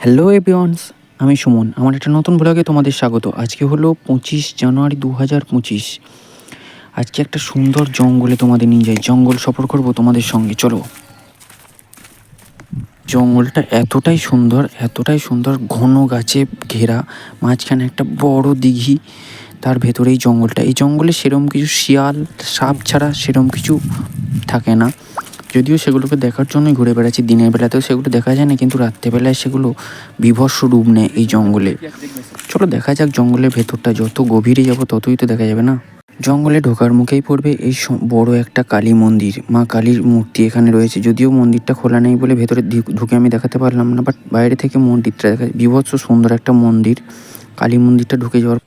Hello everyone's, আমি সুমন। আমার একটা নতুন ব্লগে তোমাদের স্বাগত। আজকে হলো 25 জানুয়ারি 2025। আজকে একটা সুন্দর জঙ্গলে তোমাদের নিয়ে যাই, জঙ্গল সফর করব তোমাদের সঙ্গে। চলো। জঙ্গলটা এতটাই সুন্দর, ঘন গাছে ঘেরা, মাঝখানে একটা বড় দিঘি, তার ভেতরেই জঙ্গলটা। এই জঙ্গলে সেরম কিছু শিয়াল সাপ ছাড়া সেরম কিছু থাকে না, যদিও সেগুলোকে দেখার জন্যই ঘুরে বেড়াচ্ছি। দিনের বেলাতেও সেগুলো দেখা যায় না, কিন্তু রাত্রেবেলায় সেগুলো বীভৎস রূপ নেয় এই জঙ্গলে। চলো দেখা যাক জঙ্গলের ভেতরটা। যত গভীরে যাব ততই তো দেখা যাবে না। জঙ্গলে ঢোকার মুখেই পড়বে এই বড় একটা কালী মন্দির। মা কালীর মূর্তি এখানে রয়েছে, যদিও মন্দিরটা খোলা নেই বলে ভেতরে ঢুকে আমি দেখাতে পারলাম না, বাট বাইরে থেকে মন্দিরটা দেখা যায়। বীভৎস সুন্দর একটা মন্দির। কালী মন্দিরটা ঢুকে যাওয়ার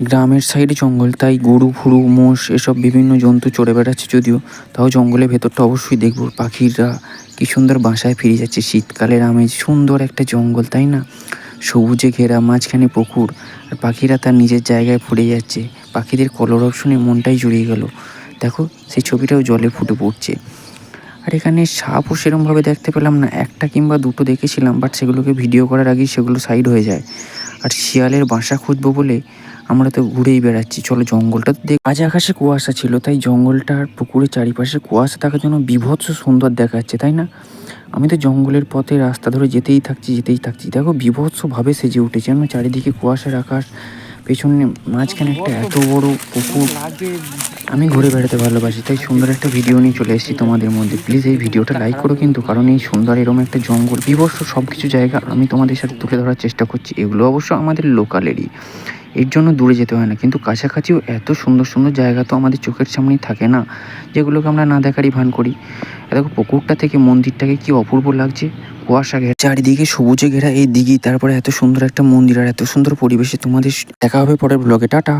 গ্রামের সাইডে জঙ্গল, তাই গরু ফুরু মোষ এসব বিভিন্ন জন্তু চড়ে বেড়াচ্ছে, যদিও তাও জঙ্গলের ভেতরটা অবশ্যই দেখব। পাখিরা কি সুন্দর বাসায় ফিরে যাচ্ছে, শীতকালের আমেজ। সুন্দর একটা জঙ্গল, তাই না? সবুজে ঘেরা, মাঝখানে পুকুর, আর পাখিরা তার নিজের জায়গায় ফুটে যাচ্ছে। পাখিদের কলরব শুনে মনটাই জুড়িয়ে গেল। দেখো সেই ছবিটাও জলে ফুটে পড়ছে। আর এখানে সাপও সেরমভাবে দেখতে পেলাম না, একটা কিংবা দুটো দেখেছিলাম, বাট সেগুলোকে ভিডিও করার আগেই সেগুলো সাইড হয়ে যায়। আর শিয়ালের বাসা খুঁজবো বলে আমরা তো ঘুরেই বেড়াচ্ছি। চলো জঙ্গলটা তো আজ আকাশে কুয়াশা ছিল, তাই জঙ্গলটার পুকুরের চারিপাশে কুয়াশা থাকার জন্য বীভৎস সুন্দর দেখাচ্ছে, তাই না? আমি তো জঙ্গলের পথে রাস্তা ধরে যেতেই থাকছি। দেখো বীভৎসভাবে সেজে উঠেছে, যেন চারিদিকে কুয়াশার আকাশ, পেছনে মাঝখানে একটা এত বড় পুকুর। আমি ঘুরে বেড়াতে ভালোবাসি, তাই সুন্দর একটা ভিডিও নিয়ে চলে এসেছি তোমাদের মধ্যে। প্লিজ এই ভিডিওটা লাইক করো কিন্তু, কারণ এই সুন্দর এরকম একটা জঙ্গল, বীভৎস সব কিছু জায়গা আমি তোমাদের সাথে তুলে ধরার চেষ্টা করছি। এগুলো অবশ্য আমাদের লোকালেরই, এর জন্য দূরে যেতে হয় না, কিন্তু কাছাকাছিও এত সুন্দর সুন্দর জায়গা তো আমাদের চোখের সামনেই থাকে না, যেগুলোকে আমরা না দেখারই ভান করি। দেখো পুকুরটা থেকে মন্দিরটাকে কি অপূর্ব লাগছে। কুয়াশা ঘেরা, চারিদিকে সবুজে ঘেরা এই দিঘি, তারপরে এত সুন্দর একটা মন্দির আর এত সুন্দর পরিবেশে। তোমাদের দেখা হবে পরের ব্লগে। টাটা।